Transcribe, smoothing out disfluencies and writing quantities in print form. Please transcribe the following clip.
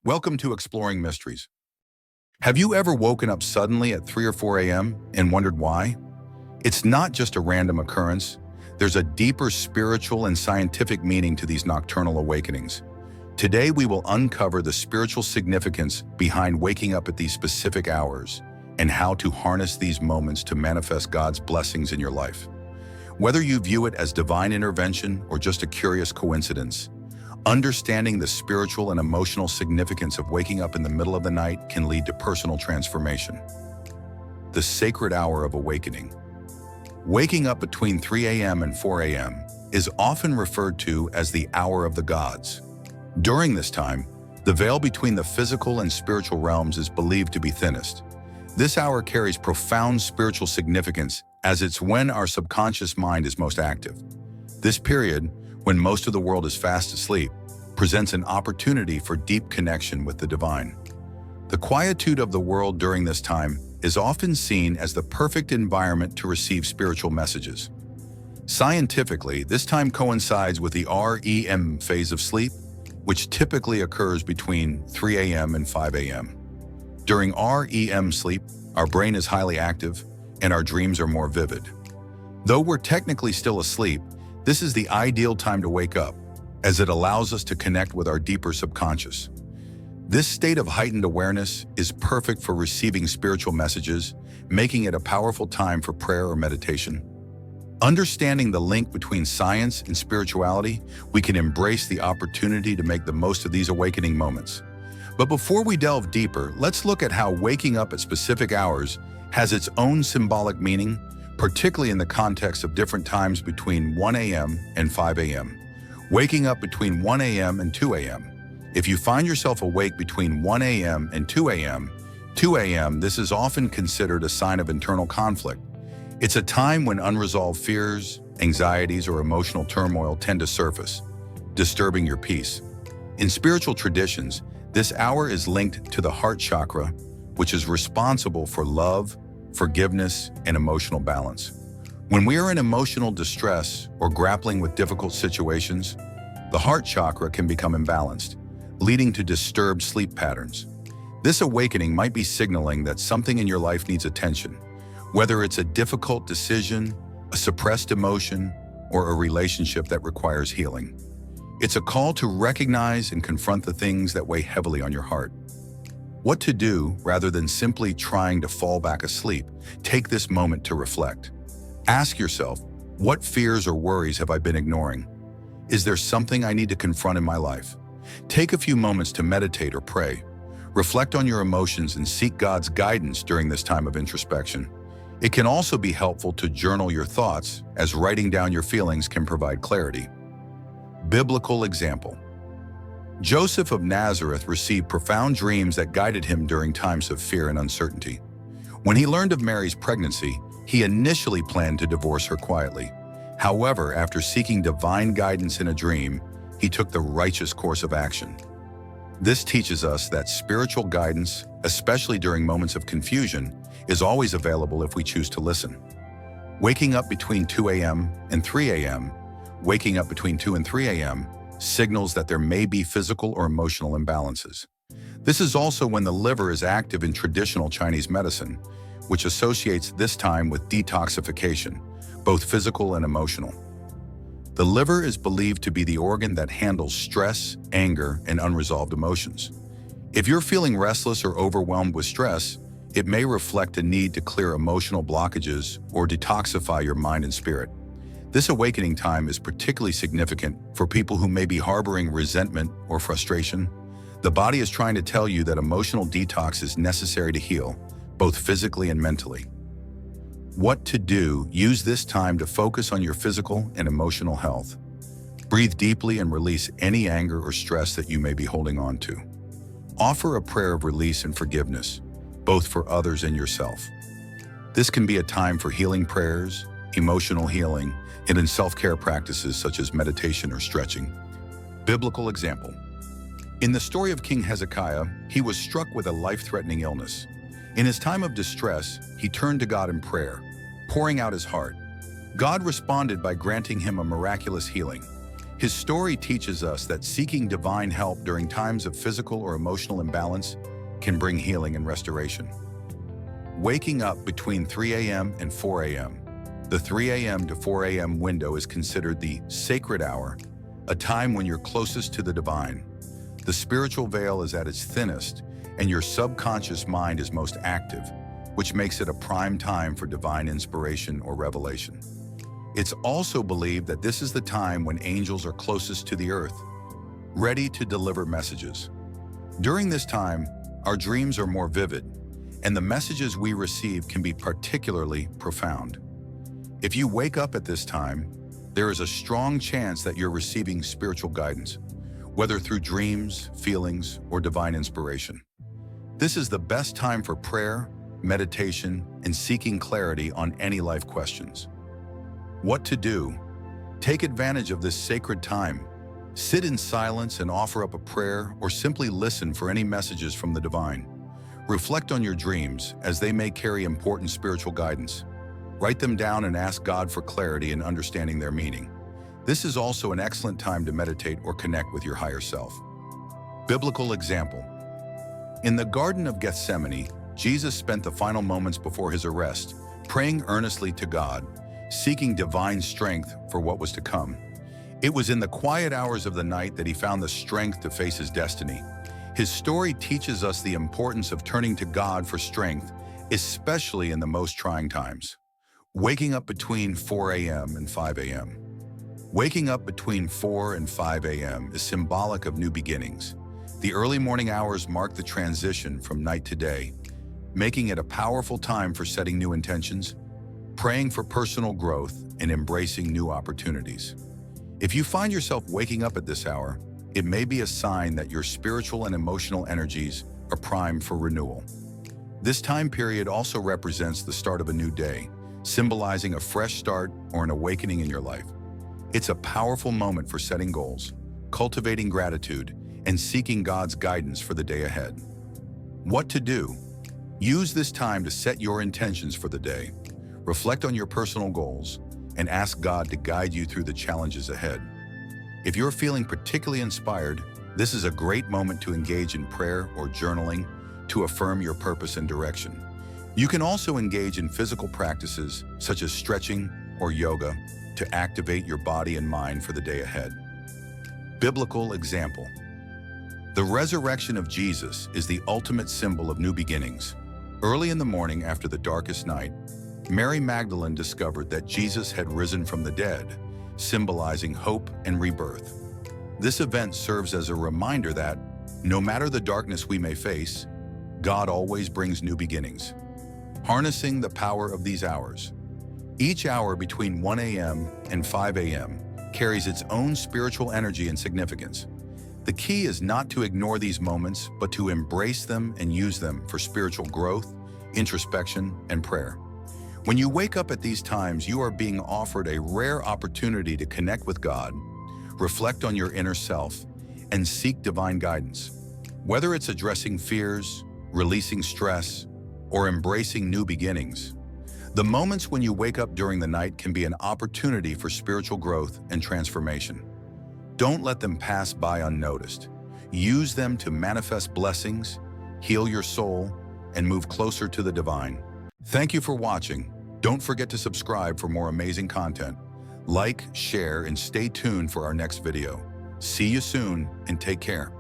Welcome to Exploring Mysteries. Have you ever woken up suddenly at 3 or 4 a.m. and wondered why? It's not just a random occurrence. There's a deeper spiritual and scientific meaning to these nocturnal awakenings. Today we will uncover the spiritual significance behind waking up at these specific hours and how to harness these moments to manifest God's blessings in your life. Whether you view it as divine intervention or just a curious coincidence, understanding the spiritual and emotional significance of waking up in the middle of the night can lead to personal transformation. The sacred hour of awakening. Waking up between 3 a.m. and 4 a.m. is often referred to as the hour of the gods. During this time, the veil between the physical and spiritual realms is believed to be thinnest. This hour carries profound spiritual significance as it's when our subconscious mind is most active. This period, when most of the world is fast asleep, presents an opportunity for deep connection with the divine. The quietude of the world during this time is often seen as the perfect environment to receive spiritual messages. Scientifically, this time coincides with the REM phase of sleep, which typically occurs between 3 a.m. and 5 a.m. During REM sleep, our brain is highly active and our dreams are more vivid. Though we're technically still asleep, this is the ideal time to wake up, as it allows us to connect with our deeper subconscious. This state of heightened awareness is perfect for receiving spiritual messages, making it a powerful time for prayer or meditation. Understanding the link between science and spirituality, we can embrace the opportunity to make the most of these awakening moments. But before we delve deeper, let's look at how waking up at specific hours has its own symbolic meaning, particularly in the context of different times between 1 a.m. and 5 a.m. Waking up between 1 a.m. and 2 a.m. If you find yourself awake between 1 a.m. and 2 a.m., this is often considered a sign of internal conflict. It's a time when unresolved fears, anxieties, or emotional turmoil tend to surface, disturbing your peace. In spiritual traditions, this hour is linked to the heart chakra, which is responsible for love, forgiveness, and emotional balance. When we are in emotional distress or grappling with difficult situations, the heart chakra can become imbalanced, leading to disturbed sleep patterns. This awakening might be signaling that something in your life needs attention, whether it's a difficult decision, a suppressed emotion, or a relationship that requires healing. It's a call to recognize and confront the things that weigh heavily on your heart. What to do rather than simply trying to fall back asleep? Take this moment to reflect. Ask yourself, what fears or worries have I been ignoring? Is there something I need to confront in my life? Take a few moments to meditate or pray. Reflect on your emotions and seek God's guidance during this time of introspection. It can also be helpful to journal your thoughts, as writing down your feelings can provide clarity. Biblical example. Joseph of Nazareth received profound dreams that guided him during times of fear and uncertainty. When he learned of Mary's pregnancy, he initially planned to divorce her quietly. However, after seeking divine guidance in a dream, he took the righteous course of action. This teaches us that spiritual guidance, especially during moments of confusion, is always available if we choose to listen. Waking up between 2 a.m. and 3 a.m., waking up between 2 and 3 a.m., signals that there may be physical or emotional imbalances. This is also when the liver is active in traditional Chinese medicine, which associates this time with detoxification, both physical and emotional. The liver is believed to be the organ that handles stress, anger, and unresolved emotions. If you're feeling restless or overwhelmed with stress, it may reflect a need to clear emotional blockages or detoxify your mind and spirit. This awakening time is particularly significant for people who may be harboring resentment or frustration. The body is trying to tell you that emotional detox is necessary to heal, both physically and mentally. What to do? Use this time to focus on your physical and emotional health. Breathe deeply and release any anger or stress that you may be holding on to. Offer a prayer of release and forgiveness, both for others and yourself. This can be a time for healing prayers, emotional healing, and in self-care practices such as meditation or stretching. Biblical example. In the story of King Hezekiah, he was struck with a life-threatening illness. In his time of distress, he turned to God in prayer, pouring out his heart. God responded by granting him a miraculous healing. His story teaches us that seeking divine help during times of physical or emotional imbalance can bring healing and restoration. Waking up between 3 a.m. and 4 a.m. The 3 a.m. to 4 a.m. window is considered the sacred hour, a time when you're closest to the divine. The spiritual veil is at its thinnest, and your subconscious mind is most active, which makes it a prime time for divine inspiration or revelation. It's also believed that this is the time when angels are closest to the earth, ready to deliver messages. During this time, our dreams are more vivid, and the messages we receive can be particularly profound. If you wake up at this time, there is a strong chance that you're receiving spiritual guidance, whether through dreams, feelings, or divine inspiration. This is the best time for prayer, meditation, and seeking clarity on any life questions. What to do? Take advantage of this sacred time. Sit in silence and offer up a prayer, or simply listen for any messages from the divine. Reflect on your dreams, as they may carry important spiritual guidance. Write them down and ask God for clarity in understanding their meaning. This is also an excellent time to meditate or connect with your higher self. Biblical example. In the Garden of Gethsemane, Jesus spent the final moments before his arrest, praying earnestly to God, seeking divine strength for what was to come. It was in the quiet hours of the night that he found the strength to face his destiny. His story teaches us the importance of turning to God for strength, especially in the most trying times. Waking up between 4 a.m. and 5 a.m. Waking up between 4 and 5 a.m. is symbolic of new beginnings. The early morning hours mark the transition from night to day, making it a powerful time for setting new intentions, praying for personal growth, and embracing new opportunities. If you find yourself waking up at this hour, it may be a sign that your spiritual and emotional energies are primed for renewal. This time period also represents the start of a new day, symbolizing a fresh start or an awakening in your life. It's a powerful moment for setting goals, cultivating gratitude, and seeking God's guidance for the day ahead. What to do? Use this time to set your intentions for the day, reflect on your personal goals, and ask God to guide you through the challenges ahead. If you're feeling particularly inspired, this is a great moment to engage in prayer or journaling to affirm your purpose and direction. You can also engage in physical practices such as stretching or yoga to activate your body and mind for the day ahead. Biblical example. The resurrection of Jesus is the ultimate symbol of new beginnings. Early in the morning after the darkest night, Mary Magdalene discovered that Jesus had risen from the dead, symbolizing hope and rebirth. This event serves as a reminder that, no matter the darkness we may face, God always brings new beginnings. Harnessing the power of these hours. Each hour between 1 a.m. and 5 a.m. carries its own spiritual energy and significance. The key is not to ignore these moments, but to embrace them and use them for spiritual growth, introspection, and prayer. When you wake up at these times, you are being offered a rare opportunity to connect with God, reflect on your inner self, and seek divine guidance. Whether it's addressing fears, releasing stress, or embracing new beginnings, the moments when you wake up during the night can be an opportunity for spiritual growth and transformation. Don't let them pass by unnoticed. Use them to manifest blessings, heal your soul, and move closer to the divine. Thank you for watching. Don't forget to subscribe for more amazing content. Like, share, and stay tuned for our next video. See you soon, and take care.